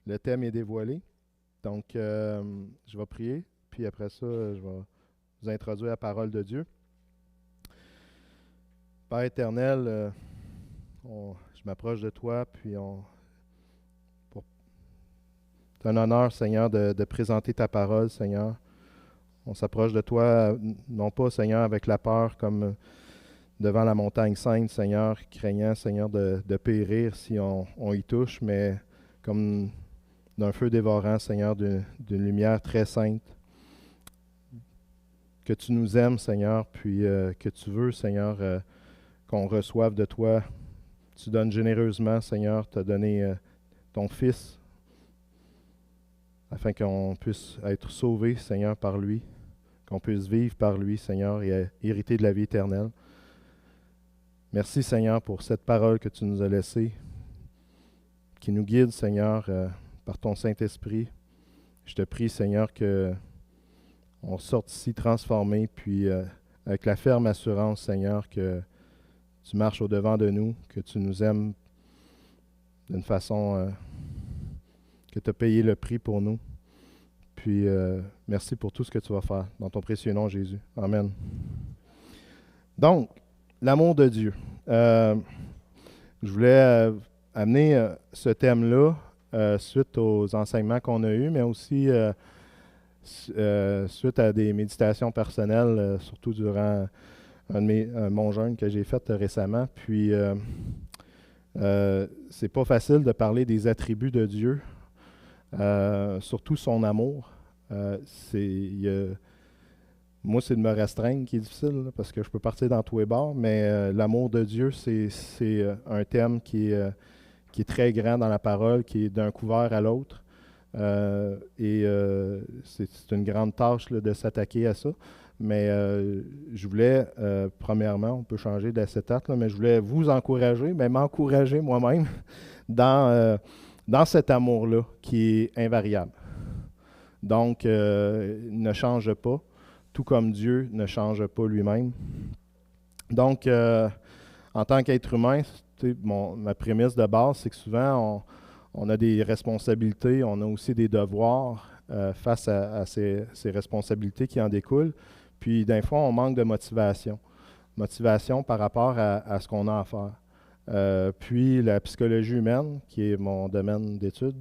Le thème est dévoilé. Donc, je vais prier, puis après ça, je vais vous introduire la parole de Dieu. Père éternel, je m'approche de toi, puis c'est un honneur, Seigneur, de présenter ta parole, Seigneur. On s'approche de toi, non pas, Seigneur, avec la peur comme devant la montagne sainte, Seigneur, craignant, Seigneur, de périr si on y touche, mais comme d'un feu dévorant, Seigneur, d'une lumière très sainte. Que tu nous aimes, Seigneur, puis que tu veux, Seigneur, qu'on reçoive de toi. Tu donnes généreusement, Seigneur, tu as donné ton Fils afin qu'on puisse être sauvé, Seigneur, par lui, qu'on puisse vivre par lui, Seigneur, et hériter de la vie éternelle. Merci, Seigneur, pour cette parole que tu nous as laissée, qui nous guide, Seigneur, par ton Saint-Esprit. Je te prie, Seigneur, que on sorte ici transformé, puis avec la ferme assurance, Seigneur, que tu marches au-devant de nous, que tu nous aimes d'une façon que tu as payé le prix pour nous. Puis merci pour tout ce que tu vas faire. Dans ton précieux nom, Jésus. Amen. Donc, l'amour de Dieu. Je voulais amener ce thème-là suite aux enseignements qu'on a eus, mais aussi suite à des méditations personnelles, surtout durant mon jeûne que j'ai fait récemment. Puis, c'est pas facile de parler des attributs de Dieu, surtout son amour. Moi, c'est de me restreindre qui est difficile, là, parce que je peux partir dans tous les bords, mais l'amour de Dieu, c'est un thème qui est très grand dans la parole, qui est d'un couvert à l'autre. C'est une grande tâche là, de s'attaquer à ça. Mais je voulais, premièrement, on peut changer d'acétate, mais je voulais vous encourager, mais m'encourager moi-même dans cet amour-là qui est invariable. Donc, il ne change pas, tout comme Dieu ne change pas lui-même. Donc, en tant qu'être humain, ma prémisse de base, c'est que souvent, on a des responsabilités, on a aussi des devoirs face à ces responsabilités qui en découlent. Puis, d'un fois, on manque de motivation. Motivation par rapport à ce qu'on a à faire. Puis, la psychologie humaine, qui est mon domaine d'étude,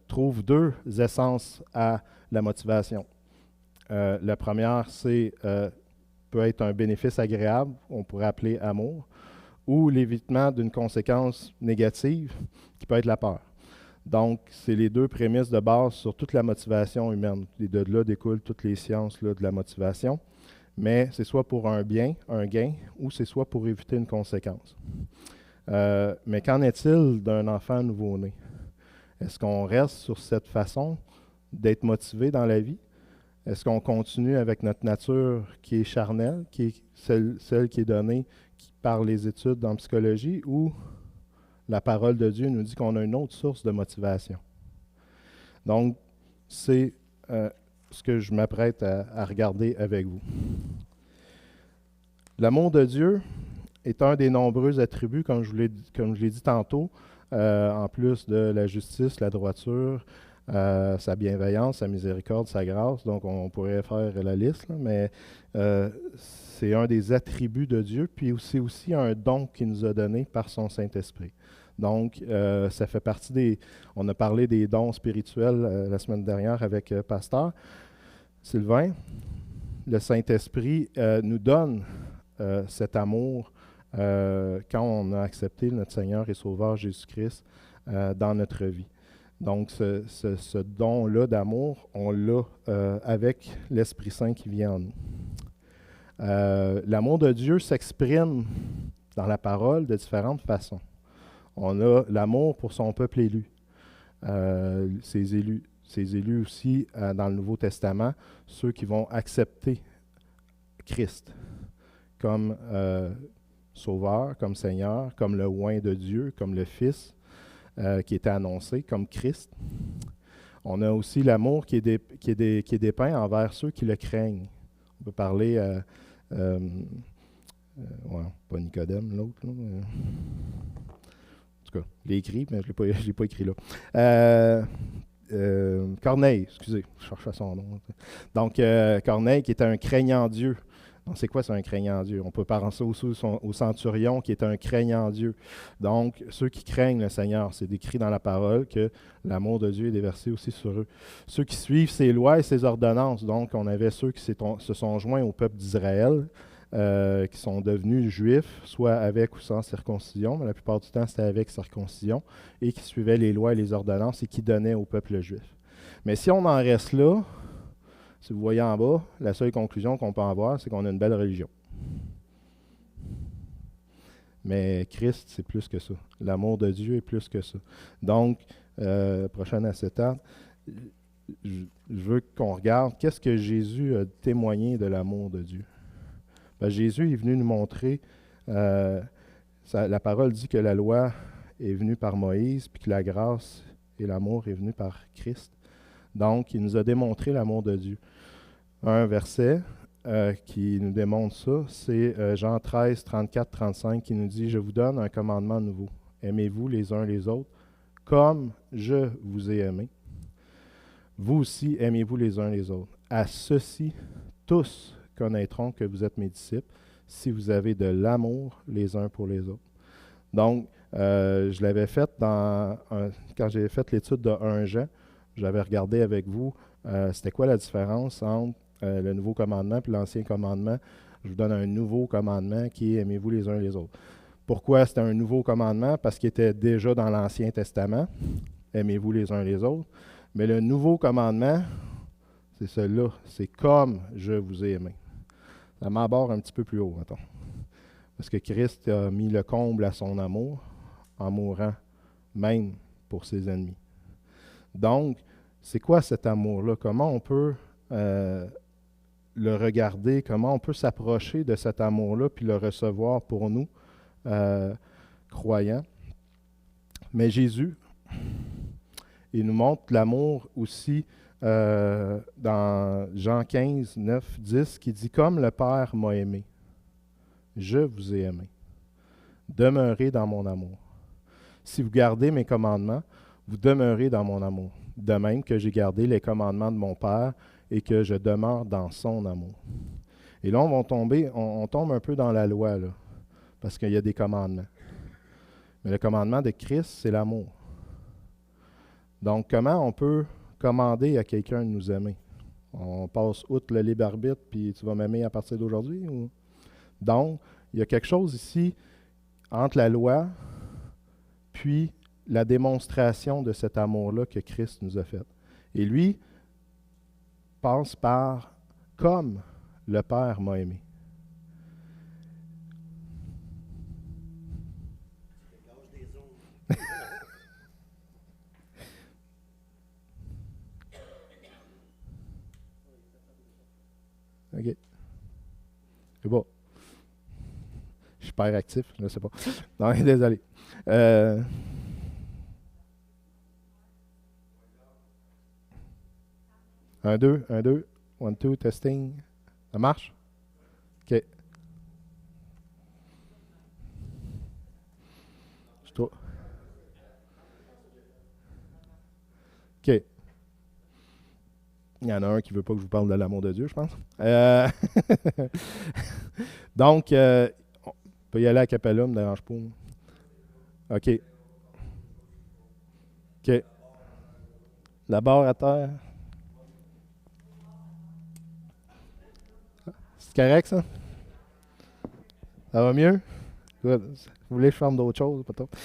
trouve deux essences à la motivation. La première, peut être un bénéfice agréable, on pourrait appeler amour, ou l'évitement d'une conséquence négative, qui peut être la peur. Donc, c'est les deux prémices de base sur toute la motivation humaine. Et de là découlent toutes les sciences là, de la motivation. Mais c'est soit pour un bien, un gain, ou c'est soit pour éviter une conséquence. Mais qu'en est-il d'un enfant nouveau-né? Est-ce qu'on reste sur cette façon d'être motivé dans la vie? Est-ce qu'on continue avec notre nature qui est charnelle, qui est celle qui est donnée par les études en psychologie, ou la parole de Dieu nous dit qu'on a une autre source de motivation? Donc, c'est ce que je m'apprête à regarder avec vous. L'amour de Dieu est un des nombreux attributs, comme je l'ai dit tantôt, en plus de la justice, la droiture, sa bienveillance, sa miséricorde, sa grâce. Donc, on pourrait faire la liste, là, mais c'est un des attributs de Dieu, puis c'est aussi un don qu'il nous a donné par son Saint-Esprit. Donc, ça fait partie On a parlé des dons spirituels la semaine dernière avec Pasteur Sylvain. Le Saint-Esprit nous donne cet amour quand on a accepté notre Seigneur et Sauveur Jésus-Christ dans notre vie. Donc, ce don-là d'amour, on l'a avec l'Esprit Saint qui vient en nous. L'amour de Dieu s'exprime dans la parole de différentes façons. On a l'amour pour son peuple élu, ses élus aussi dans le Nouveau Testament, ceux qui vont accepter Christ comme Sauveur, comme Seigneur, comme le oint de Dieu, comme le Fils qui était annoncé, comme Christ. On a aussi l'amour qui est dépeint envers ceux qui le craignent. On peut parler, pas Nicodème, l'autre, là, tout cas, je l'ai écrit, mais je ne l'ai pas écrit là. Corneille, excusez, je cherchais son nom. Donc, Corneille, qui était un craignant Dieu. Donc, c'est quoi, c'est un craignant Dieu? On peut penser aussi au centurion, qui est un craignant Dieu. Donc, ceux qui craignent le Seigneur, c'est décrit dans la parole que l'amour de Dieu est déversé aussi sur eux. Ceux qui suivent ses lois et ses ordonnances. Donc, on avait ceux qui se sont joints au peuple d'Israël, qui sont devenus juifs, soit avec ou sans circoncision, mais la plupart du temps, c'était avec circoncision, et qui suivaient les lois et les ordonnances et qui donnaient au peuple juif. Mais si on en reste là, si vous voyez en bas, la seule conclusion qu'on peut en avoir, c'est qu'on a une belle religion. Mais Christ, c'est plus que ça. L'amour de Dieu est plus que ça. Donc, prochaine acétate, je veux qu'on regarde qu'est-ce que Jésus a témoigné de l'amour de Dieu. Ben, Jésus est venu nous montrer, la parole dit que la loi est venue par Moïse, puis que la grâce et l'amour est venu par Christ. Donc, il nous a démontré l'amour de Dieu. Un verset qui nous démontre ça, c'est Jean 13, 34, 35, qui nous dit « Je vous donne un commandement nouveau. Aimez-vous les uns les autres, comme je vous ai aimé. Vous aussi, aimez-vous les uns les autres. À ceci, tous connaîtront que vous êtes mes disciples, si vous avez de l'amour les uns pour les autres. » Donc, je l'avais fait quand j'ai fait l'étude de 1 Jean, j'avais regardé avec vous, c'était quoi la différence entre le nouveau commandement et l'ancien commandement. Je vous donne un nouveau commandement qui est « Aimez-vous les uns les autres ». Pourquoi c'était un nouveau commandement? Parce qu'il était déjà dans l'Ancien Testament, « Aimez-vous les uns les autres ». Mais le nouveau commandement, c'est celui-là, c'est « Comme je vous ai aimé ». Ça m'aborde un petit peu plus haut, mettons. Parce que Christ a mis le comble à son amour en mourant même pour ses ennemis. Donc, c'est quoi cet amour-là? Comment on peut le regarder? Comment on peut s'approcher de cet amour-là puis le recevoir pour nous, croyants? Mais Jésus, il nous montre l'amour aussi dans Jean 15, 9, 10, qui dit « Comme le Père m'a aimé, je vous ai aimé. Demeurez dans mon amour. Si vous gardez mes commandements, vous demeurez dans mon amour. De même que j'ai gardé les commandements de mon Père et que je demeure dans son amour. » Et là, on tombe un peu dans la loi, là, parce qu'il y a des commandements. Mais le commandement de Christ, c'est l'amour. Donc, comment on peut commander à quelqu'un de nous aimer? On passe outre le libre arbitre, puis tu vas m'aimer à partir d'aujourd'hui? Ou... Donc, il y a quelque chose ici entre la loi puis la démonstration de cet amour-là que Christ nous a fait. Et lui passe par « comme le Père m'a aimé ». OK. C'est bon. Je suis hyper actif, je ne sais pas. Non, désolé. 1, 2, 1, 2, 1, 2, testing. Ça marche? OK. C'est toi. OK. Il y en a un qui ne veut pas que je vous parle de l'amour de Dieu, je pense. Donc, on peut y aller à Capella, ne me dérange pas. OK. OK. La barre à terre. C'est correct, ça? Ça va mieux? Good. Vous voulez que je ferme d'autres choses, peut-être?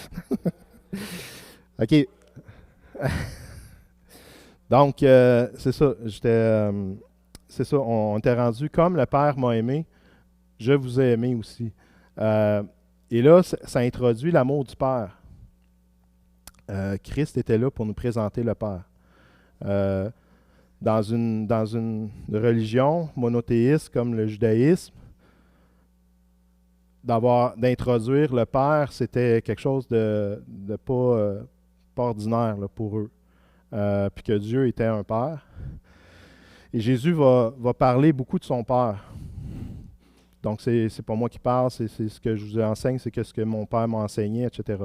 OK. Donc, c'est ça. C'est ça, on était rendu comme le Père m'a aimé, je vous ai aimé aussi. Et là, ça introduit l'amour du Père. Christ était là pour nous présenter le Père. Dans une religion monothéiste comme le judaïsme, d'introduire le Père, c'était quelque chose de pas ordinaire là, pour eux. Puis que Dieu était un Père. Et Jésus va parler beaucoup de son Père. Donc, c'est pas moi qui parle, c'est ce que je vous enseigne, c'est ce que mon Père m'a enseigné, etc.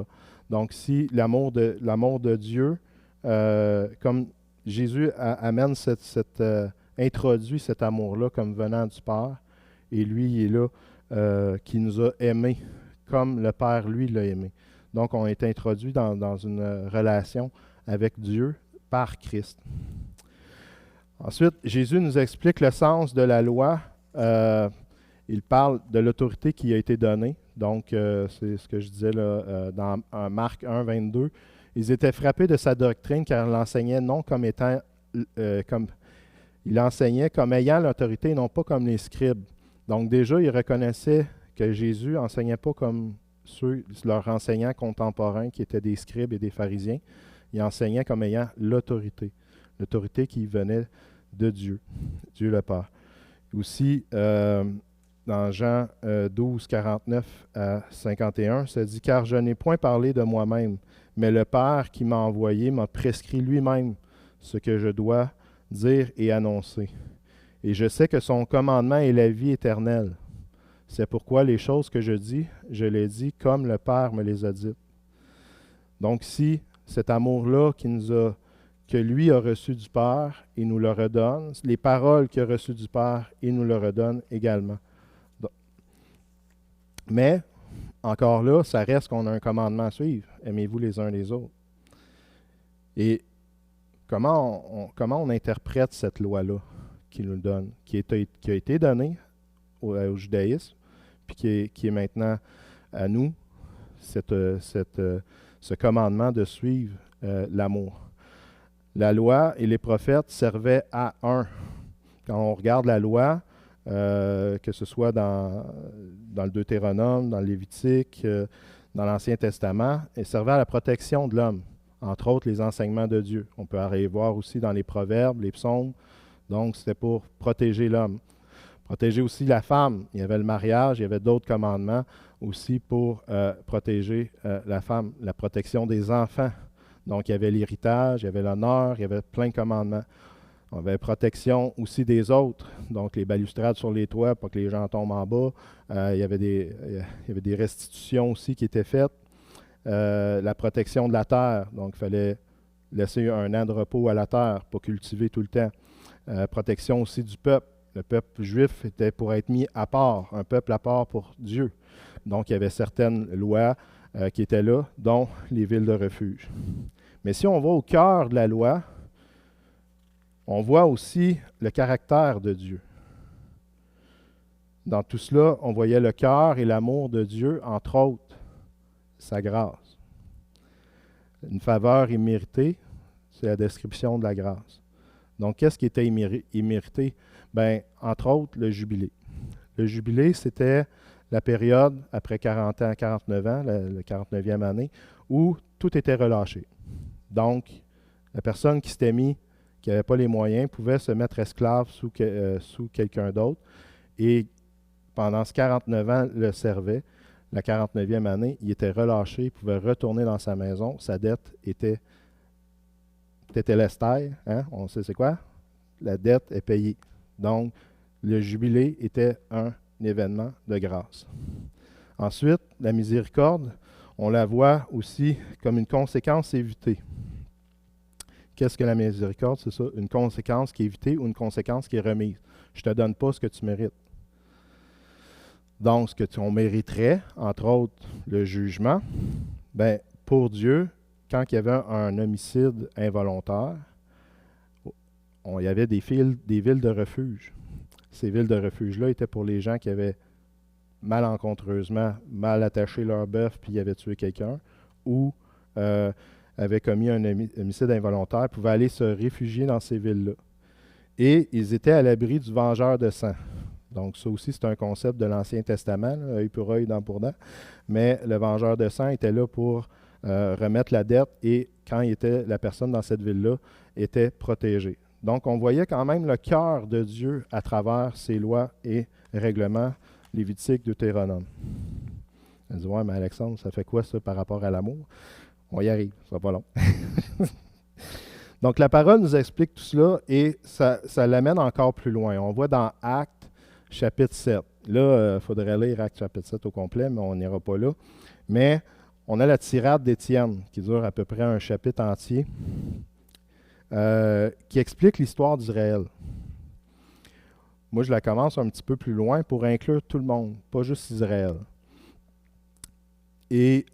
Donc, si l'amour de Dieu, comme Jésus amène introduit cet amour-là comme venant du Père, et lui, il est là, qui nous a aimés comme le Père, lui, l'a aimé. Donc, on est introduit dans une relation avec Dieu par Christ. Ensuite, Jésus nous explique le sens de la loi. Il parle de l'autorité qui a été donnée. Donc, c'est ce que je disais là, dans Marc 1, 22. Ils étaient frappés de sa doctrine car il enseignait non comme étant, il enseignait comme ayant l'autorité, non pas comme les scribes. Donc déjà, ils reconnaissaient que Jésus n'enseignait pas comme leurs enseignants contemporains qui étaient des scribes et des pharisiens. Il enseignait comme ayant l'autorité qui venait de Dieu, Dieu le Père. Aussi, dans Jean 12, 49 à 51, ça dit « Car je n'ai point parlé de moi-même, mais le Père qui m'a envoyé m'a prescrit lui-même ce que je dois dire et annoncer. Et je sais que son commandement est la vie éternelle. C'est pourquoi les choses que je dis, je les dis comme le Père me les a dites. » Donc si cet amour-là que lui a reçu du Père, il nous le redonne. Les paroles qu'il a reçues du Père, il nous le redonne également. Mais, encore là, ça reste qu'on a un commandement à suivre. Aimez-vous les uns les autres. Et comment on interprète cette loi-là qu'il nous donne, qui a été donnée au judaïsme, puis qui est maintenant à nous, ce commandement de suivre l'amour. La loi et les prophètes servaient à un. Quand on regarde la loi, que ce soit dans le Deutéronome, dans le Lévitique, dans l'Ancien Testament, elle servait à la protection de l'homme, entre autres les enseignements de Dieu. On peut aller voir aussi dans les Proverbes, les Psaumes. Donc, c'était pour protéger l'homme. Protéger aussi la femme. Il y avait le mariage, il y avait d'autres commandements aussi pour protéger la femme, la protection des enfants. Donc, il y avait l'héritage, il y avait l'honneur, il y avait plein de commandements. On avait la protection aussi des autres, donc les balustrades sur les toits pour que les gens tombent en bas. Il y avait des restitutions aussi qui étaient faites. La protection de la terre, donc il fallait laisser un an de repos à la terre pour cultiver tout le temps. Protection aussi du peuple. Le peuple juif était pour être mis à part, un peuple à part pour Dieu. Donc, il y avait certaines lois qui étaient là, dont les villes de refuge. Mais si on va au cœur de la loi, on voit aussi le caractère de Dieu. Dans tout cela, on voyait le cœur et l'amour de Dieu, entre autres, sa grâce. Une faveur imméritée, c'est la description de la grâce. Donc, qu'est-ce qui était immérité? Bien, entre autres, le jubilé. Le jubilé, c'était la période après 40 ans, 49 ans, la 49e année, où tout était relâché. Donc, la personne qui s'était mise, qui n'avait pas les moyens, pouvait se mettre esclave sous quelqu'un d'autre et pendant ce 49 ans le servait. La 49e année, il était relâché, il pouvait retourner dans sa maison. Sa dette était tételestai, hein? On sait c'est quoi? La dette est payée. Donc, le jubilé était un événement de grâce. Ensuite, la miséricorde, on la voit aussi comme une conséquence évitée. Qu'est-ce que la miséricorde? C'est ça, une conséquence qui est évitée ou une conséquence qui est remise. Je ne te donne pas ce que tu mérites. Donc, ce que on mériterait, entre autres le jugement, bien, pour Dieu, quand il y avait un homicide involontaire, il y avait des villes de refuge. Ces villes de refuge-là étaient pour les gens qui avaient malencontreusement mal attaché leur bœuf puis avaient tué quelqu'un, ou avaient commis un homicide involontaire, pouvaient aller se réfugier dans ces villes-là. Et ils étaient à l'abri du vengeur de sang. Donc ça aussi, c'est un concept de l'Ancien Testament, là, œil pour œil, dent pour dent. Mais le vengeur de sang était là pour remettre la dette et quand la personne dans cette ville-là était protégée. Donc on voyait quand même le cœur de Dieu à travers ses lois et règlements, Lévitique, Deutéronome. Elle dit, ouais, mais Alexandre, ça fait quoi ça par rapport à l'amour? On y arrive, ça sera pas long. Donc la parole nous explique tout cela et ça l'amène encore plus loin. On voit dans Actes, chapitre 7. Là, il faudrait lire Actes chapitre 7 au complet, mais on n'ira pas là. Mais on a la tirade d'Étienne, qui dure à peu près un chapitre entier, qui explique l'histoire d'Israël. Moi, je la commence un petit peu plus loin pour inclure tout le monde, pas juste Israël. Et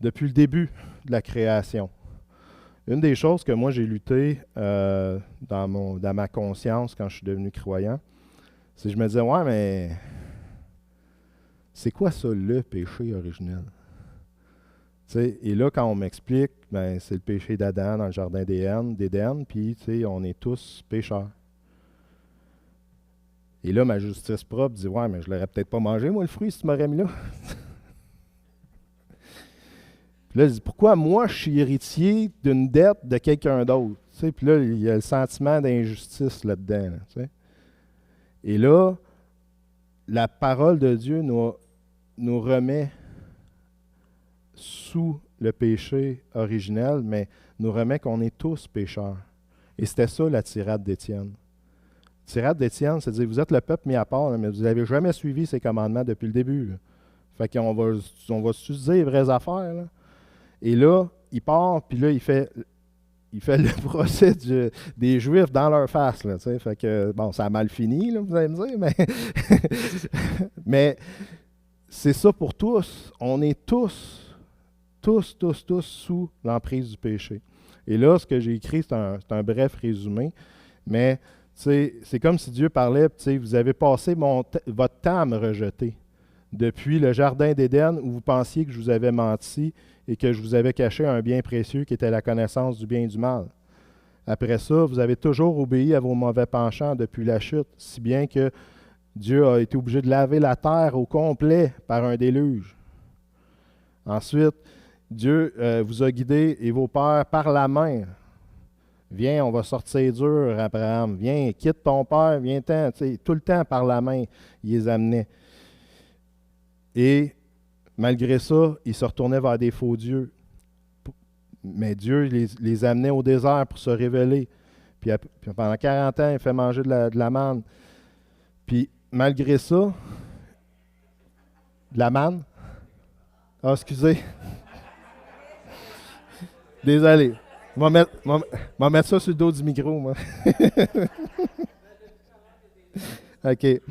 depuis le début de la création, une des choses que moi j'ai lutté dans ma conscience quand je suis devenu croyant, c'est que je me disais, ouais, mais c'est quoi ça, le péché originel? T'sais, et là, quand on m'explique, ben, c'est le péché d'Adam dans le jardin d'Éden, puis on est tous pécheurs. Et là, ma justice propre dit, ouais, mais je l'aurais peut-être pas mangé, moi, le fruit, si tu m'aurais mis là. Puis là, je dis, pourquoi moi, je suis héritier d'une dette de quelqu'un d'autre? Puis là, il y a le sentiment d'injustice là-dedans. Là, et là, la parole de Dieu nous remet sous le péché originel, mais nous remet qu'on est tous pécheurs. Et c'était ça la tirade d'Étienne. La tirade d'Étienne, c'est de dire, vous êtes le peuple mis à part, là, mais vous n'avez jamais suivi ses commandements depuis le début. Là. Fait qu'on va se dire les vraies affaires. Là. Et là, il part, puis là, il fait le procès des Juifs dans leur face. Là, fait que, bon, ça a mal fini, là, vous allez me dire, mais, mais c'est ça pour tous. On est tous sous l'emprise du péché. Et là, ce que j'ai écrit, c'est un bref résumé, mais c'est comme si Dieu parlait, vous avez passé votre temps à me rejeter. Depuis le jardin d'Éden où vous pensiez que je vous avais menti et que je vous avais caché un bien précieux qui était la connaissance du bien et du mal. Après ça, vous avez toujours obéi à vos mauvais penchants depuis la chute, si bien que Dieu a été obligé de laver la terre au complet par un déluge. Ensuite, Dieu vous a guidé et vos pères par la main. Viens, on va sortir dur, Abraham. Viens, quitte ton père, viens-t'en. Tout le temps par la main, il les amenait. Et malgré ça, ils se retournaient vers des faux dieux. Mais Dieu les amenait au désert pour se révéler. Puis pendant 40 ans, il fait manger de la manne. Puis malgré ça, de la manne? Ah, excusez. Désolé. Je vais mettre ça sur le dos du micro, moi. OK.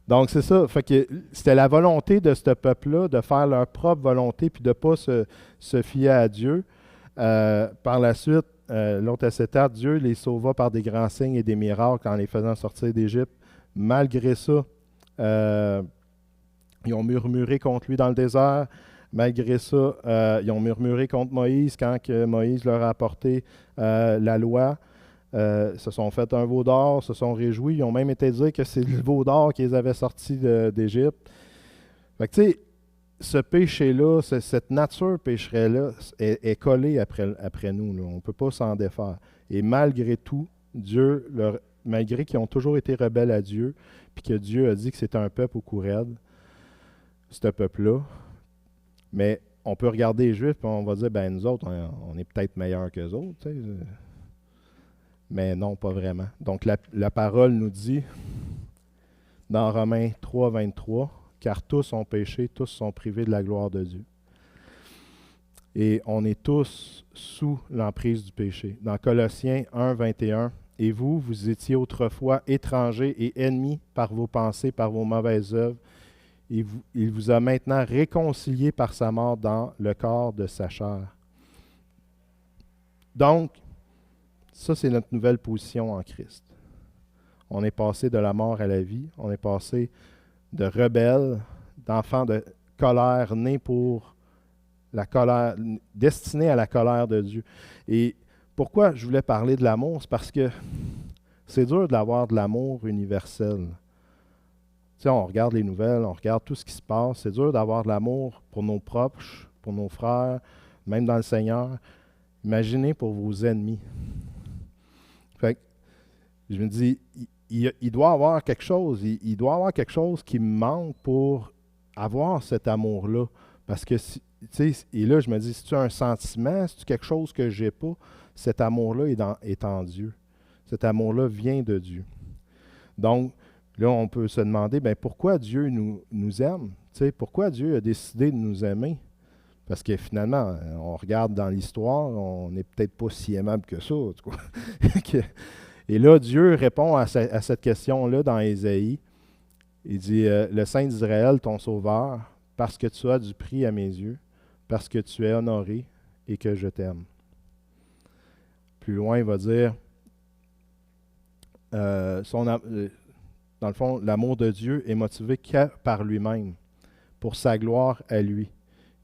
Donc, c'est ça. Fait que c'était la volonté de ce peuple-là de faire leur propre volonté puis de ne pas se fier à Dieu. Par la suite, l'autre à cet art, Dieu les sauva par des grands signes et des miracles en les faisant sortir d'Égypte. Malgré ça, ils ont murmuré contre lui dans le désert. Malgré ça, ils ont murmuré contre Moïse quand Moïse leur a apporté la loi. Se sont fait un veau d'or, se sont réjouis. Ils ont même été dire que c'est le veau d'or qui les avait sortis d'Égypte. Fait que tu sais, ce péché-là, cette nature pécherelle-là est collée après nous. Là. On ne peut pas s'en défaire. Et malgré tout, Dieu, malgré qu'ils ont toujours été rebelles à Dieu, puis que Dieu a dit que c'était un peuple au cou raide, ce peuple-là, mais on peut regarder les Juifs et on va dire, ben nous autres, on est peut-être meilleurs qu'eux autres. Tu sais. Mais non, pas vraiment. Donc la parole nous dit, dans Romains 3, 23, « Car tous ont péché, tous sont privés de la gloire de Dieu. » Et on est tous sous l'emprise du péché. Dans Colossiens 1, 21, « Et vous, vous étiez autrefois étrangers et ennemis par vos pensées, par vos mauvaises œuvres. Il vous a maintenant réconciliés par sa mort dans le corps de sa chair. » Donc, ça, c'est notre nouvelle position en Christ. On est passé de la mort à la vie. On est passé de rebelles, d'enfants de colère, nés pour la colère, destinés à la colère de Dieu. Et pourquoi je voulais parler de l'amour? C'est parce que c'est dur d'avoir de l'amour universel. Tu sais, on regarde les nouvelles, on regarde tout ce qui se passe. C'est dur d'avoir de l'amour pour nos proches, pour nos frères, même dans le Seigneur. Imaginez pour vos ennemis. Fait que, je me dis, il doit y avoir quelque chose. Il doit y avoir quelque chose qui me manque pour avoir cet amour-là. Parce que, tu sais, et là, je me dis, c'est-tu un sentiment? C'est-tu quelque chose que je n'ai pas? Cet amour-là est en Dieu. Cet amour-là vient de Dieu. Donc, Là, on peut se demander, ben, pourquoi Dieu nous aime? Tu sais, pourquoi Dieu a décidé de nous aimer? Parce que finalement, on regarde dans l'histoire, on n'est peut-être pas si aimable que ça. En tout cas. Et là, Dieu répond à cette question-là dans Ésaïe. Il dit, le Saint d'Israël, ton sauveur, parce que tu as du prix à mes yeux, parce que tu es honoré et que je t'aime. Plus loin, il va dire, dans le fond, l'amour de Dieu est motivé que par lui-même, pour sa gloire à lui.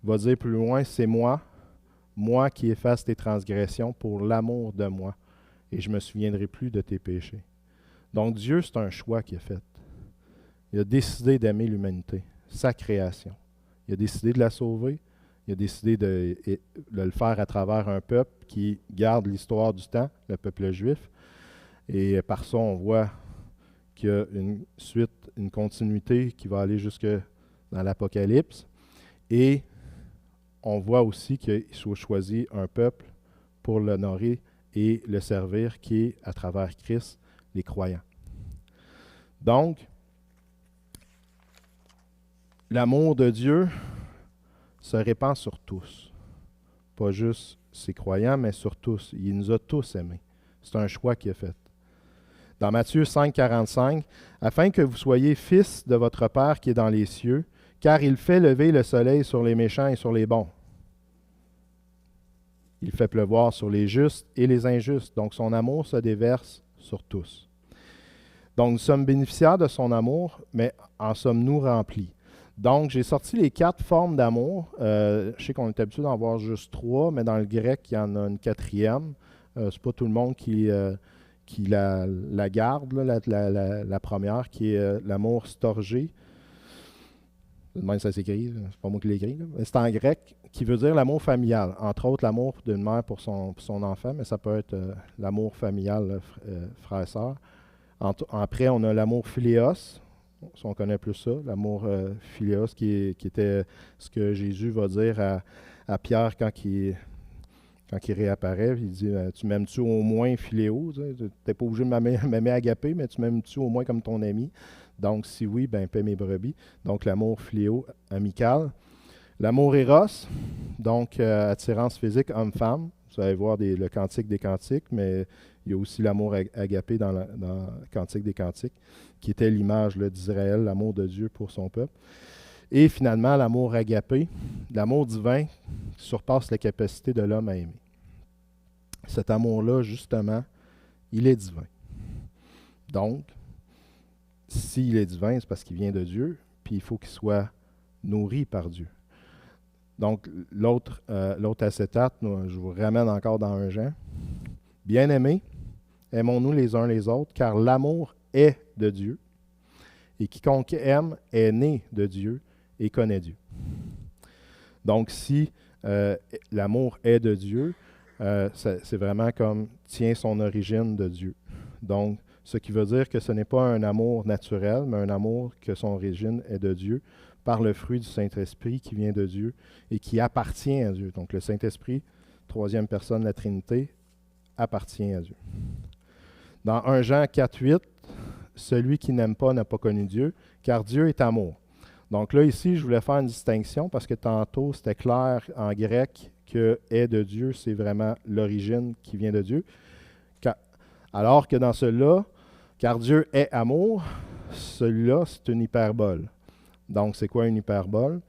Il va dire plus loin, c'est moi qui efface tes transgressions pour l'amour de moi, et je ne me souviendrai plus de tes péchés. Donc Dieu, c'est un choix qu'il a fait. Il a décidé d'aimer l'humanité, sa création. Il a décidé de la sauver. Il a décidé de le faire à travers un peuple qui garde l'histoire du temps, le peuple juif. Et par ça, on voit qu'il y a une suite, une continuité qui va aller jusque dans l'Apocalypse. Et on voit aussi qu'il soit choisi un peuple pour l'honorer et le servir, qui est, à travers Christ, les croyants. Donc, l'amour de Dieu se répand sur tous. Pas juste ses croyants, mais sur tous. Il nous a tous aimés. C'est un choix qu'il a fait. Dans Matthieu 5, 45, « Afin que vous soyez fils de votre Père qui est dans les cieux, car il fait lever le soleil sur les méchants et sur les bons. Il fait pleuvoir sur les justes et les injustes. » Donc son amour se déverse sur tous. Donc nous sommes bénéficiaires de son amour, mais en sommes-nous remplis? Donc, j'ai sorti les 4 formes d'amour. Je sais qu'on est habitué d'en voir juste 3, mais dans le grec, il y en a une 4e. C'est pas tout le monde qui la garde, là, la première, qui est l'amour storgé. Même ça s'écrit, c'est pas moi qui l'écris. C'est en grec, qui veut dire l'amour familial. Entre autres, l'amour d'une mère pour son enfant, mais ça peut être l'amour familial, frère et sœur. Après, on a l'amour philéos. Si on connaît plus ça, l'amour philéos, qui était ce que Jésus va dire à Pierre quand il réapparaît. Il dit, tu m'aimes-tu au moins philéo? Tu n'es pas obligé de m'aimer agapé, mais tu m'aimes-tu au moins comme ton ami? Donc, si oui, ben paie mes brebis. Donc, l'amour philéo amical. L'amour éros, donc attirance physique homme-femme. Vous allez voir le Cantique des Cantiques, mais il y a aussi l'amour agapé dans le Cantique des Cantiques, qui était l'image d'Israël, l'amour de Dieu pour son peuple. Et finalement, l'amour agapé, l'amour divin qui surpasse la capacité de l'homme à aimer. Cet amour-là, justement, il est divin. Donc, s'il est divin, c'est parce qu'il vient de Dieu, puis il faut qu'il soit nourri par Dieu. Donc, l'autre acétate, je vous ramène encore dans 1 Jean. « Bien-aimés, aimons-nous les uns les autres, car l'amour est de Dieu, et quiconque aime est né de Dieu et connaît Dieu. » Donc, si l'amour est de Dieu, c'est vraiment comme tient son origine de Dieu. Donc, ce qui veut dire que ce n'est pas un amour naturel, mais un amour que son origine est de Dieu, par le fruit du Saint-Esprit qui vient de Dieu et qui appartient à Dieu. Donc le Saint-Esprit, 3e personne de la Trinité, appartient à Dieu. Dans 1 Jean 4, 8, « Celui qui n'aime pas n'a pas connu Dieu, car Dieu est amour. » Donc là, ici, je voulais faire une distinction parce que tantôt, c'était clair en grec que « est de Dieu », c'est vraiment l'origine qui vient de Dieu. Alors que dans celui-là, « car Dieu est amour », celui-là, c'est une hyperbole. Donc, c'est quoi une hyperbole?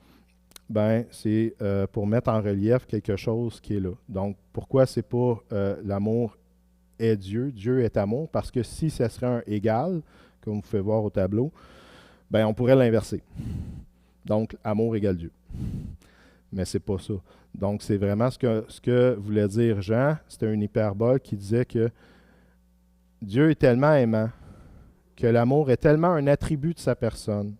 Ben, c'est pour mettre en relief quelque chose qui est là. Donc, pourquoi c'est pas l'amour est Dieu, Dieu est amour? Parce que si ça serait un égal, comme vous pouvez voir au tableau, ben, on pourrait l'inverser. Donc, amour égale Dieu. Mais c'est pas ça. Donc, c'est vraiment ce que voulait dire Jean. C'était une hyperbole qui disait que Dieu est tellement aimant, que l'amour est tellement un attribut de sa personne.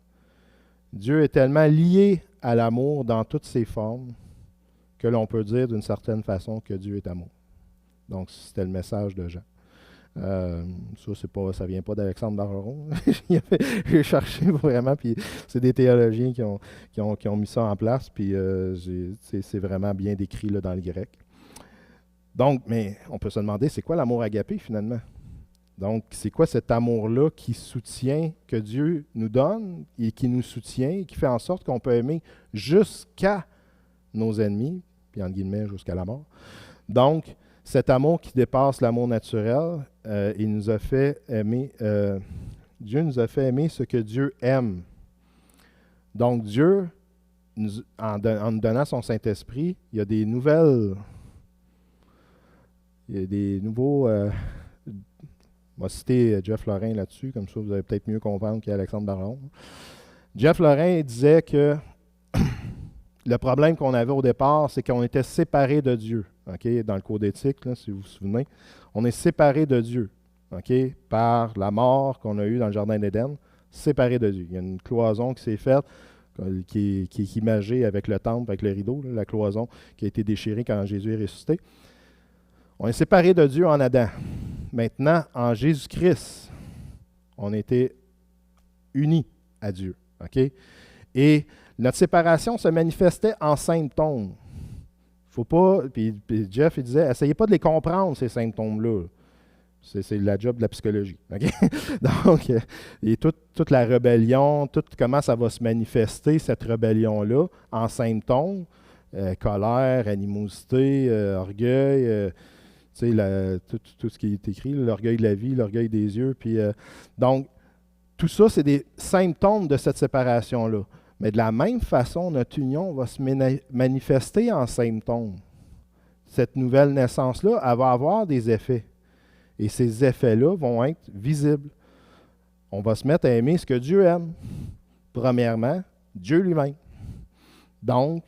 Dieu est tellement lié à l'amour dans toutes ses formes que l'on peut dire d'une certaine façon que Dieu est amour. Donc, c'était le message de Jean. Ça vient pas d'Alexandre Barreron. J'ai cherché vraiment, puis c'est des théologiens qui ont mis ça en place, puis c'est vraiment bien décrit là, dans le grec. Donc, mais on peut se demander, c'est quoi l'amour agapé finalement? Donc, c'est quoi cet amour-là qui soutient, que Dieu nous donne et qui nous soutient et qui fait en sorte qu'on peut aimer jusqu'à nos ennemis, puis entre guillemets, jusqu'à la mort. Donc, cet amour qui dépasse l'amour naturel, il nous a fait aimer, Dieu nous a fait aimer ce que Dieu aime. Donc, Dieu, en nous donnant son Saint-Esprit, il y a des nouveaux... On va citer Jeff Lorrain là-dessus, comme ça vous allez peut-être mieux comprendre qu'Alexandre Baron. Jeff Lorrain disait que le problème qu'on avait au départ, c'est qu'on était séparés de Dieu. Okay? Dans le cours d'éthique, là, si vous vous souvenez, on est séparés de Dieu, okay? Par la mort qu'on a eue dans le Jardin d'Éden, séparés de Dieu. Il y a une cloison qui s'est faite, qui est imagée avec le temple, avec le rideau, là, la cloison qui a été déchirée quand Jésus est ressuscité. On est séparés de Dieu en Adam. Maintenant, en Jésus-Christ, on était unis à Dieu. Okay? Et notre séparation se manifestait en symptômes. Faut pas, puis Jeff il disait, essayez pas de les comprendre, ces symptômes-là. C'est la job de la psychologie. Okay? Donc, et toute la rébellion, tout comment ça va se manifester, cette rébellion-là, en symptômes, colère, animosité, orgueil, tout ce qui est écrit, l'orgueil de la vie, l'orgueil des yeux. Puis, donc, tout ça, c'est des symptômes de cette séparation-là. Mais de la même façon, notre union va se manifester en symptômes. Cette nouvelle naissance-là, elle va avoir des effets. Et ces effets-là vont être visibles. On va se mettre à aimer ce que Dieu aime. Premièrement, Dieu lui-même. Donc,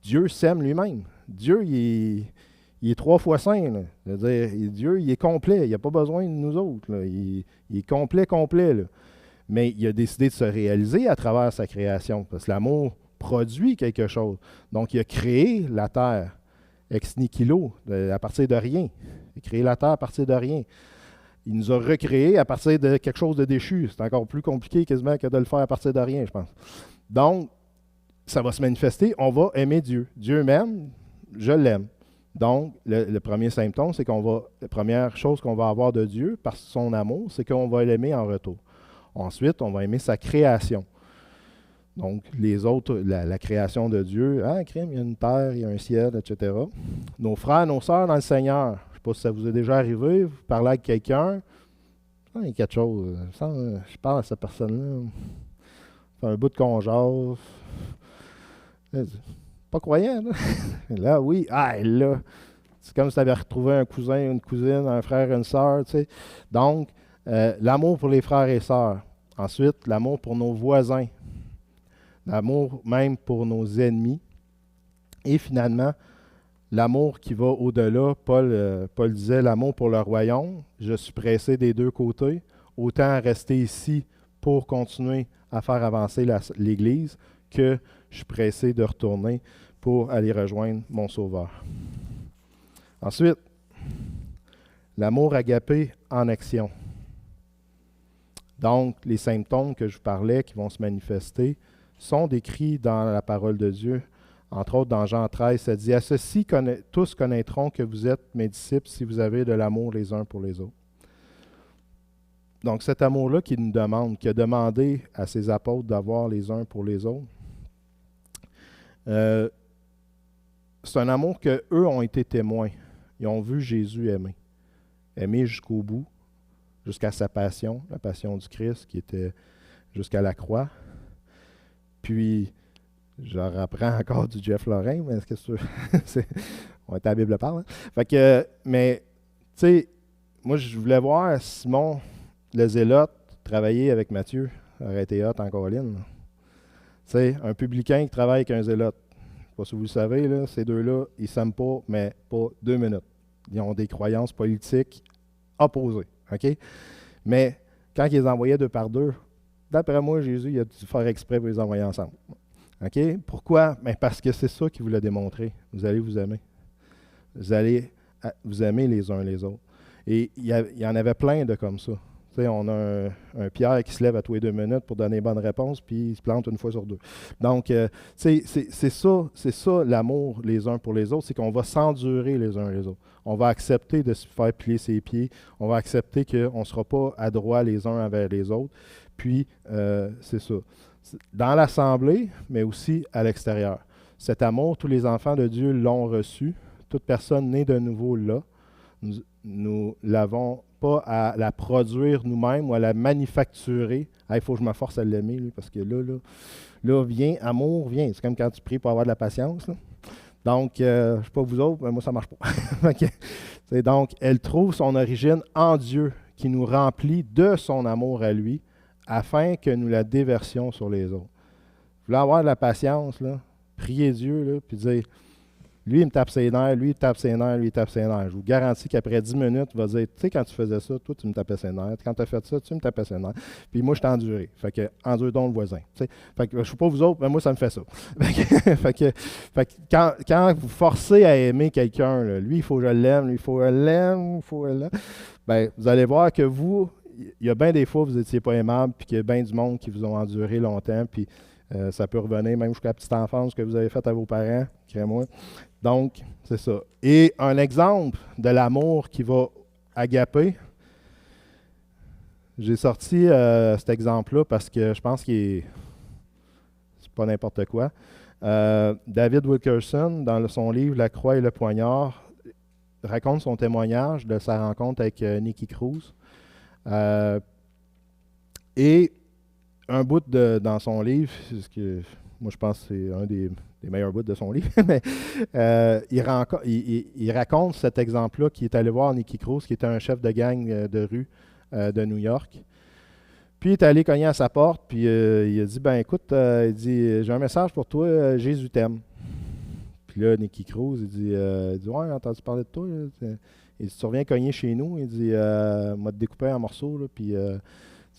Dieu s'aime lui-même. Dieu, il est 3 fois saint. Là. C'est-à-dire, Dieu, il est complet. Il n'a pas besoin de nous autres. Là. Il est complet. Là. Mais il a décidé de se réaliser à travers sa création. Parce que l'amour produit quelque chose. Donc, il a créé la terre ex nihilo, à partir de rien. Il a créé la terre à partir de rien. Il nous a recréé à partir de quelque chose de déchu. C'est encore plus compliqué quasiment que de le faire à partir de rien, je pense. Donc, ça va se manifester. On va aimer Dieu. Dieu m'aime, je l'aime. Donc, le premier symptôme, c'est la première chose qu'on va avoir de Dieu, par son amour, c'est qu'on va l'aimer en retour. Ensuite, on va aimer sa création. Donc, les autres, la création de Dieu, crime, il y a une terre, il y a un ciel, etc. Nos frères, nos sœurs dans le Seigneur. Je ne sais pas si ça vous est déjà arrivé, vous parlez avec quelqu'un, il y a quelque chose. Je parle à cette personne-là, fait un bout de qu'on jase. Pas croyant, là. Là, oui, là, c'est comme si tu avais retrouvé un cousin, une cousine, un frère, une sœur, tu sais. Donc, l'amour pour les frères et sœurs. Ensuite, l'amour pour nos voisins. L'amour même pour nos ennemis. Et finalement, l'amour qui va au-delà. Paul disait, l'amour pour le royaume. Je suis pressé des deux côtés. Autant rester ici pour continuer à faire avancer l'Église que je suis pressé de retourner pour aller rejoindre mon Sauveur. Ensuite, l'amour agapé en action. Donc, les symptômes que je vous parlais qui vont se manifester sont décrits dans la parole de Dieu. Entre autres, dans Jean 13, ça dit « À ceci, tous connaîtront que vous êtes mes disciples si vous avez de l'amour les uns pour les autres. » Donc, cet amour-là qui nous demande, qui a demandé à ses apôtres d'avoir les uns pour les autres, c'est un amour qu'eux ont été témoins. Ils ont vu Jésus aimer. Aimer jusqu'au bout, jusqu'à sa passion, la passion du Christ qui était jusqu'à la croix. Puis, je reprends encore du Jeff Lorrain, mais est-ce que on est à la Bible parle. Hein? Fait que, mais, tu sais, moi, je voulais voir Simon, le zélote, travailler avec Matthieu. Ça aurait été hot en colline. Tu sais, un publicain qui travaille avec un zélote. Je ne sais pas si vous le savez, là, ces deux-là, ils ne s'aiment pas, mais pas 2 minutes. Ils ont des croyances politiques opposées. OK? Mais quand ils les envoyaient 2 par 2, d'après moi, Jésus il a dû faire exprès pour les envoyer ensemble. OK? Pourquoi? Ben parce que c'est ça qu'il voulait démontrer. Vous allez vous aimer. Vous allez vous aimer les uns les autres. Et il y en avait plein de comme ça. Tu sais, on a un Pierre qui se lève à tous les 2 minutes pour donner bonne réponse, puis il se plante une fois sur deux. Donc, tu sais, c'est ça l'amour les uns pour les autres, c'est qu'on va s'endurer les uns les autres. On va accepter de se faire plier ses pieds, on va accepter qu'on ne sera pas adroits les uns envers les autres. Puis, c'est ça. Dans l'assemblée, mais aussi à l'extérieur. Cet amour, tous les enfants de Dieu l'ont reçu. Toute personne née de nouveau l'a. Nous l'avons pas à la produire nous-mêmes ou à la manufacturer. Il faut que je me force à l'aimer, lui, parce que là, viens, amour, viens. C'est comme quand tu pries pour avoir de la patience. Là. Donc, je ne sais pas vous autres, mais moi, ça ne marche pas. Okay. Donc, elle trouve son origine en Dieu, qui nous remplit de son amour à lui, afin que nous la déversions sur les autres. Vous voulez avoir de la patience, là? Priez Dieu, là, puis dire, lui, il me tape ses nerfs, lui, il tape ses nerfs, lui, il tape ses nerfs. Je vous garantis qu'après 10 minutes, il va dire, tu sais, quand tu faisais ça, toi, tu me tapais ses nerfs. Quand tu as fait ça, tu me tapais ses nerfs. Puis moi, je t'ai enduré. Fait que, endure donc le voisin. T'sais. Fait que, je ne sais pas vous autres, mais moi, ça me fait ça. Fait que quand vous forcez à aimer quelqu'un, là, lui, il faut que je l'aime, lui, il faut que je l'aime, il faut que je l'aime. Bien, vous allez voir que vous, il y a bien des fois, vous n'étiez pas aimable, puis qu'il y a bien du monde qui vous ont enduré longtemps, puis ça peut revenir même jusqu'à la petite enfance que vous avez faite à vos parents, crée-moi. Donc, c'est ça. Et un exemple de l'amour qui va agaper, j'ai sorti cet exemple-là parce que je pense qu'il c'est pas n'importe quoi. David Wilkerson, dans son livre La croix et le poignard, raconte son témoignage de sa rencontre avec Nicky Cruz. Et un bout dans son livre, ce que moi je pense que c'est un des meilleurs bouts de son livre, mais il raconte cet exemple-là qu'il est allé voir Nicky Cruz, qui était un chef de gang de rue de New York. Puis il est allé cogner à sa porte, puis il a dit, ben écoute, il dit, j'ai un message pour toi, Jésus t'aime. Puis là, Nicky Cruz, il dit, ouais, j'ai entendu parler de toi. Il dit, tu reviens cogner chez nous, il dit, m'a te découpé en morceaux, là, puis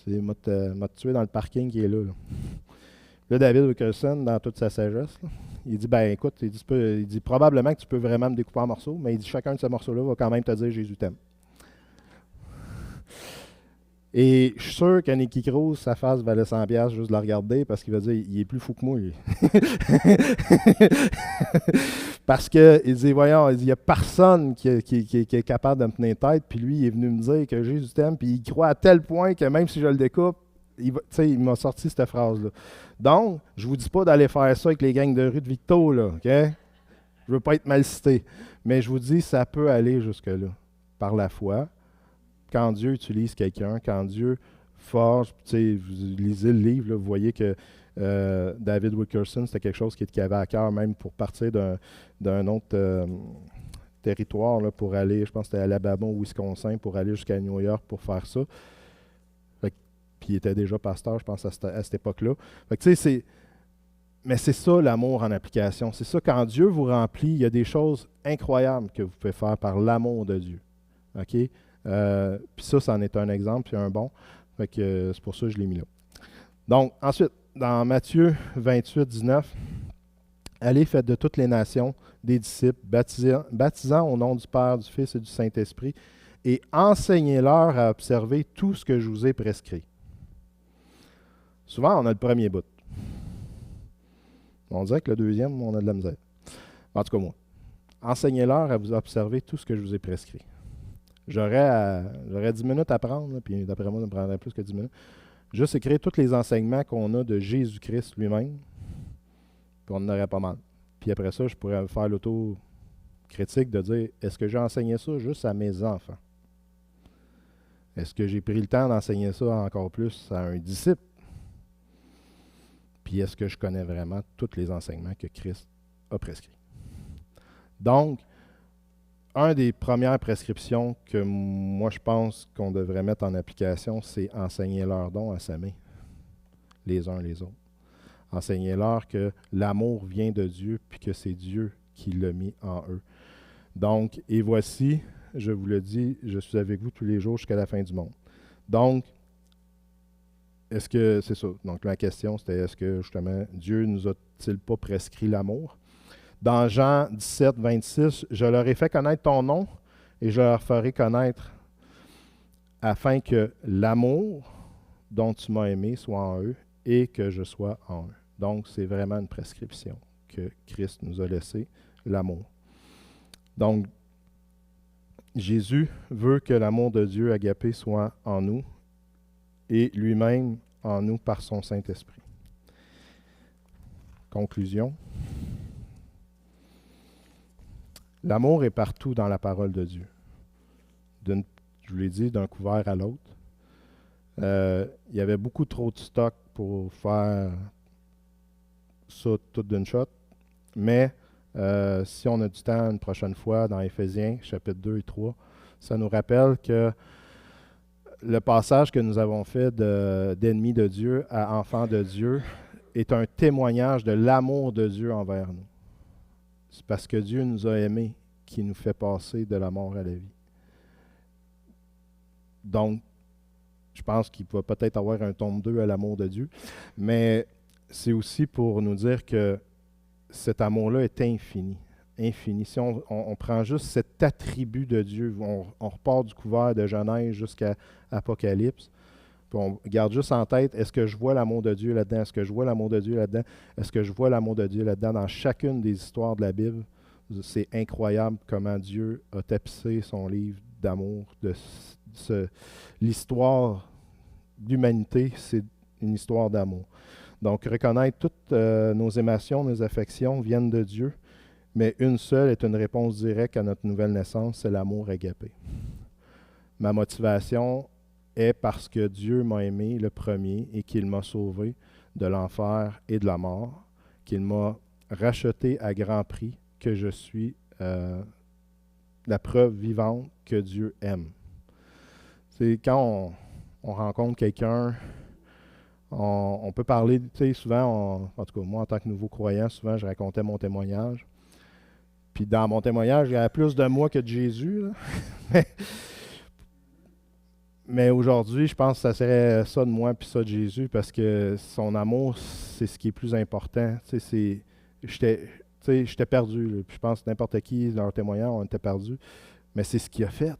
m'a te tué dans le parking qui est là. Là, David Wilkerson, dans toute sa sagesse, là, il dit, ben écoute, il dit probablement que tu peux vraiment me découper en morceaux, mais il dit, chacun de ces morceaux-là va quand même te dire, Jésus t'aime. Et je suis sûr qu'à Nicky Cruz, sa face valait 100$ juste de la regarder parce qu'il va dire, il est plus fou que moi, lui. Parce qu'il dit, voyons, il n'y a personne qui est capable de me tenir tête, puis lui, il est venu me dire que Jésus t'aime, puis il croit à tel point que même si je le découpe, il m'a sorti cette phrase-là. Donc, je ne vous dis pas d'aller faire ça avec les gangs de rue de Victo, là, OK? Je ne veux pas être mal cité, mais je vous dis, ça peut aller jusque-là, par la foi. Quand Dieu utilise quelqu'un, quand Dieu forge, vous lisez le livre, là, vous voyez que David Wilkerson, c'était quelque chose qui avait à cœur même pour partir d'un autre territoire là, pour aller, je pense que c'était Alabama ou Wisconsin, pour aller jusqu'à New York pour faire ça. Puis il était déjà pasteur, je pense, à cette époque-là. Mais c'est ça l'amour en application. C'est ça, quand Dieu vous remplit, il y a des choses incroyables que vous pouvez faire par l'amour de Dieu. OK? Puis ça, c'en est un exemple, puis un bon. Fait que c'est pour ça que je l'ai mis là. Donc, ensuite, dans Matthieu 28, 19, allez, faites de toutes les nations des disciples, baptisant au nom du Père, du Fils et du Saint-Esprit, et enseignez-leur à observer tout ce que je vous ai prescrit. Souvent, on a le premier bout. On dirait que le deuxième, on a de la misère. En tout cas, moi. Enseignez-leur à vous observer tout ce que je vous ai prescrit. J'aurais 10 minutes à prendre, là, puis d'après moi, ça me prendrait plus que 10 minutes. Juste écrire tous les enseignements qu'on a de Jésus-Christ lui-même, puis on en aurait pas mal. Puis après ça, je pourrais faire l'auto-critique de dire, est-ce que j'ai enseigné ça juste à mes enfants? Est-ce que j'ai pris le temps d'enseigner ça encore plus à un disciple? Puis est-ce que je connais vraiment tous les enseignements que Christ a prescrits? Donc, une des premières prescriptions que moi je pense qu'on devrait mettre en application, c'est enseigner leurs dons à s'aimer les uns les autres. Enseignez-leur que l'amour vient de Dieu puis que c'est Dieu qui l'a mis en eux. Donc, et voici, je vous le dis, je suis avec vous tous les jours jusqu'à la fin du monde. Donc, est-ce que, c'est ça, donc la question c'était, est-ce que justement Dieu nous a-t-il pas prescrit l'amour? Dans Jean 17, 26, « Je leur ai fait connaître ton nom et je leur ferai connaître afin que l'amour dont tu m'as aimé soit en eux et que je sois en eux. Donc, c'est vraiment une prescription que Christ nous a laissée, l'amour. Donc, Jésus veut que l'amour de Dieu agapé soit en nous et lui-même en nous par son Saint-Esprit. Conclusion. L'amour est partout dans la parole de Dieu. Je vous l'ai dit, d'un couvert à l'autre. Il y avait beaucoup trop de stock pour faire ça tout d'une shot. Mais si on a du temps une prochaine fois dans Éphésiens, chapitre 2 et 3, ça nous rappelle que le passage que nous avons fait d'ennemis de Dieu à enfants de Dieu est un témoignage de l'amour de Dieu envers nous. C'est parce que Dieu nous a aimés qui nous fait passer de la mort à la vie. Donc, je pense qu'il peut peut-être avoir un tome 2 à l'amour de Dieu, mais c'est aussi pour nous dire que cet amour-là est infini. Infini. Si on prend juste cet attribut de Dieu, on repart du couvert de Genèse jusqu'à Apocalypse, puis on garde juste en tête, est-ce que je vois l'amour de Dieu là-dedans? Est-ce que je vois l'amour de Dieu là-dedans? Est-ce que je vois l'amour de Dieu là-dedans dans chacune des histoires de la Bible? C'est incroyable comment Dieu a tapissé son livre d'amour. L'histoire d'humanité, c'est une histoire d'amour. Donc, reconnaître toutes nos émotions, nos affections viennent de Dieu, mais une seule est une réponse directe à notre nouvelle naissance, c'est l'amour agapé. Ma motivation est parce que Dieu m'a aimé le premier et qu'il m'a sauvé de l'enfer et de la mort, qu'il m'a racheté à grand prix, que je suis la preuve vivante que Dieu aime. C'est quand on rencontre quelqu'un, on peut parler, tu sais, souvent, en tout cas, moi, en tant que nouveau croyant, souvent, je racontais mon témoignage. Puis dans mon témoignage, il y a plus de moi que de Jésus. Mais aujourd'hui, je pense que ça serait ça de moi puis ça de Jésus, parce que son amour, c'est ce qui est plus important. Tu sais, j'étais perdu. Là. Puis je pense que n'importe qui, dans leur témoignage, on était perdu. Mais c'est ce qu'il a fait.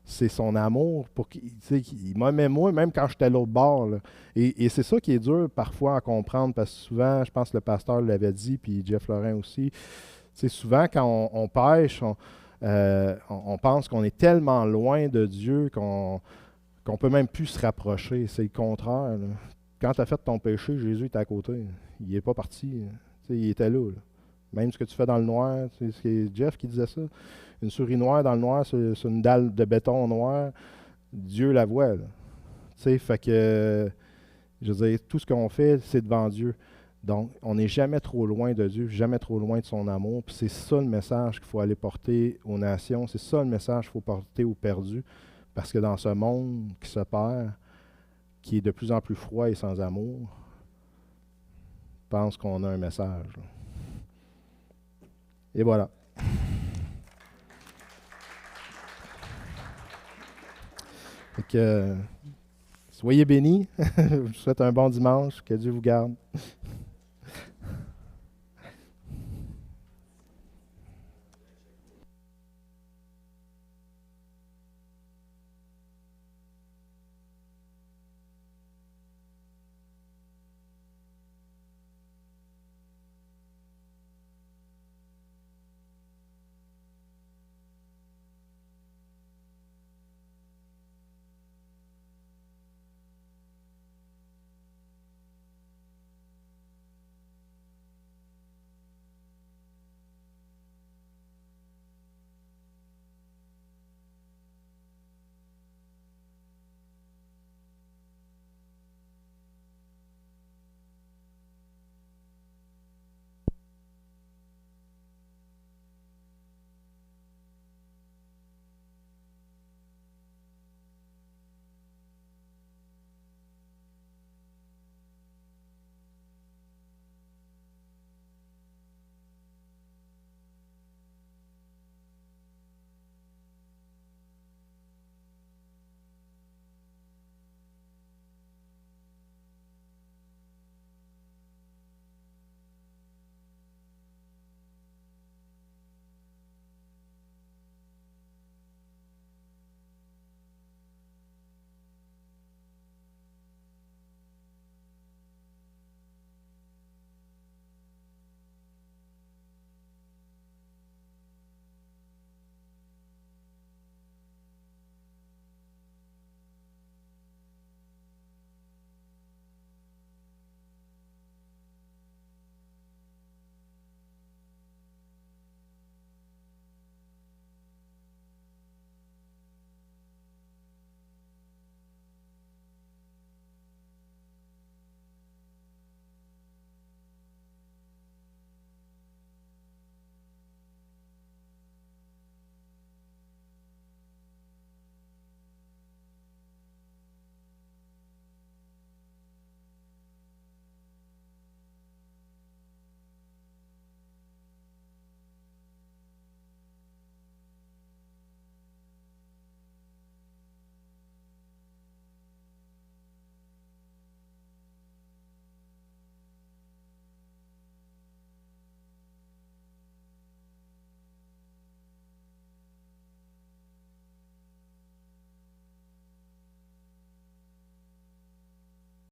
C'est son amour pour qu'il m'aimait moi, même quand j'étais à l'autre bord. Là. Et c'est ça qui est dur parfois à comprendre, parce que souvent, je pense que le pasteur l'avait dit, puis Jeff Lorrain aussi, souvent quand on pêche, on pense qu'on est tellement loin de Dieu qu'on ne peut même plus se rapprocher. C'est le contraire. Là. Quand tu as fait ton péché, Jésus était à côté. Il n'est pas parti. Il était là. Même ce que tu fais dans le noir, c'est Jeff qui disait ça. Une souris noire dans le noir, c'est une dalle de béton noir. Dieu la voit. Fait que, je veux dire, tout ce qu'on fait, c'est devant Dieu. Donc, on n'est jamais trop loin de Dieu, jamais trop loin de son amour. Puis c'est ça le message qu'il faut aller porter aux nations. C'est ça le message qu'il faut porter aux perdus. Parce que dans ce monde qui se perd, qui est de plus en plus froid et sans amour, je pense qu'on a un message. Là. Et voilà. Fait que, soyez bénis. Je vous souhaite un bon dimanche. Que Dieu vous garde.